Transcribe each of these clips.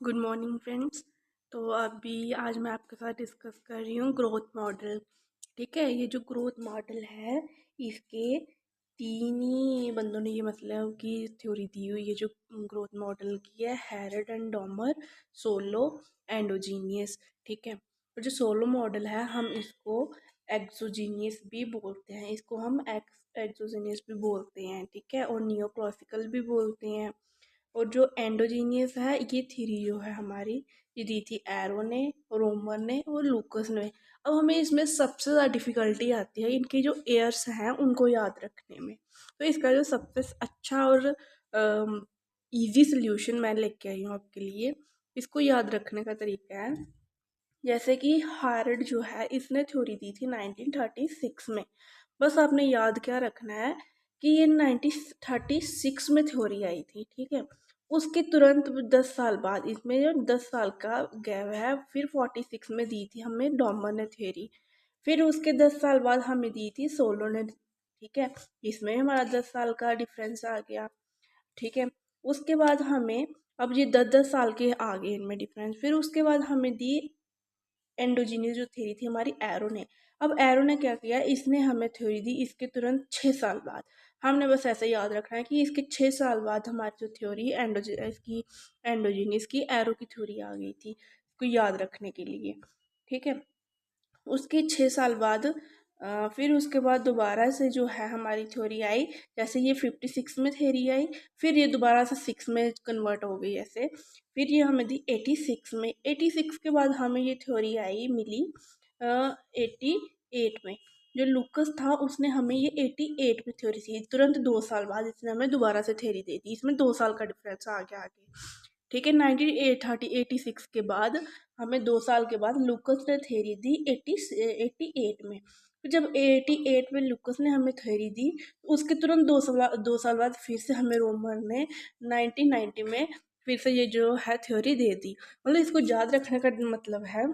Good morning friends. तो अभी आज मैं आपके साथ डिस्कस कर रही हूँ ग्रोथ मॉडल। ठीक है, ये जो ग्रोथ मॉडल है इसके तीन ही बंदों ने ये मतलब कि थ्योरी दी हुई है। जो ग्रोथ मॉडल की है हैरड एंड डॉमर, सोलो, एंडोजीनियस। ठीक है, और जो सोलो मॉडल है हम इसको एक्सोजीनियस भी बोलते हैं, इसको हम एक्सोजीनियस भी बोलते हैं। ठीक है, और नियोक्लासिकल भी बोलते हैं। और जो एंडोजीनियस है ये थ्योरी जो है हमारी, ये दी थी एरो ने, रोमर ने और लूकस ने। अब हमें इसमें सबसे ज़्यादा डिफिकल्टी आती है इनके जो एयर्स हैं उनको याद रखने में। तो इसका जो सबसे अच्छा और इजी सोल्यूशन मैं लेके आई हूँ आपके लिए। इसको याद रखने का तरीका है, जैसे कि हार्ड जो है इसने थ्योरी दी थी 1936 में। बस आपने याद क्या रखना है कि ये 1936 में थ्योरी आई थी। ठीक है, उसके तुरंत 10 साल बाद, इसमें जो 10 साल का गैप है, फिर 46 में दी थी हमें डॉमर ने थ्योरी। फिर उसके 10 साल बाद हमें दी थी सोलो ने। ठीक है, इसमें हमारा 10 साल का डिफरेंस आ गया। ठीक है, उसके बाद हमें, अब ये 10-10 साल के आगे इनमें डिफरेंस, फिर उसके बाद हमें दी एंडोजीनियस जो थ्योरी थी हमारी एरो ने। अब एरो ने क्या किया, इसने हमें थ्योरी दी इसके तुरंत 6 साल बाद। हमने बस ऐसे याद रखना है कि इसके 6 साल बाद हमारी जो थ्योरी इसकी एंडोजीनियस की एरो की थ्योरी आ गई थी, इसको याद रखने के लिए। ठीक है, उसके 6 साल बाद फिर उसके बाद दोबारा से जो है हमारी थ्योरी आई। जैसे ये 56 में थ्योरी आई, फिर ये दोबारा से 6 में कन्वर्ट हो गई ऐसे। फिर ये हमें दी 86 में। 86 के बाद हमें ये थ्योरी आई मिली 88 में। जो लूकस था उसने हमें ये 88 में थ्योरी दी, तुरंत 2 साल बाद इसने हमें दोबारा से थ्योरी दे दी। इसमें 2 साल का डिफरेंस आ गया आगे। ठीक है, 1986 के बाद हमें 2 साल के बाद लूकस ने थ्योरी दी 88 में। फिर जब 88 में लूकस ने हमें थ्योरी दी, उसके तुरंत 2 साल बाद फिर से हमें रोमर ने 1990 में फिर से ये जो है थ्योरी दे दी। मतलब इसको याद रखने का मतलब है,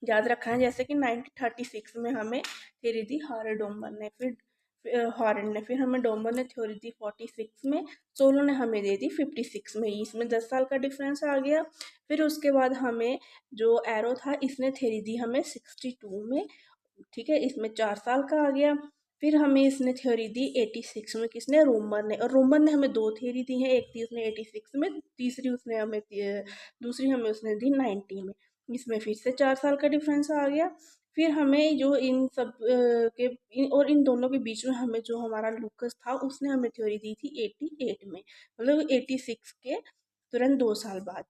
याद रखना है जैसे कि 1936 में हमें थ्योरी दी हॉरर डोमर ने, फिर हॉरन ने, फिर हमें डोमर ने थ्योरी दी 46 में, सोलो ने हमें दे दी 56 में। इसमें 10 साल का डिफरेंस आ गया। फिर उसके बाद हमें जो एरो था इसने थ्योरी दी हमें 62 में। ठीक है, इसमें 4 साल का आ गया। फिर हमें इसने थ्योरी दी 86 में, किसने, रोमर ने। और रोमर ने हमें 2 थ्योरी दी हैं, एक थी उसने 86 में, तीसरी उसने हमें दूसरी हमें उसने दी 90 में। इसमें फिर से 4 साल का डिफरेंस आ गया। फिर हमें जो इन सब और इन दोनों के बीच में हमें जो हमारा लूकस था उसने हमें थ्योरी दी थी 88 में, मतलब 86 के तुरंत 2 साल बाद।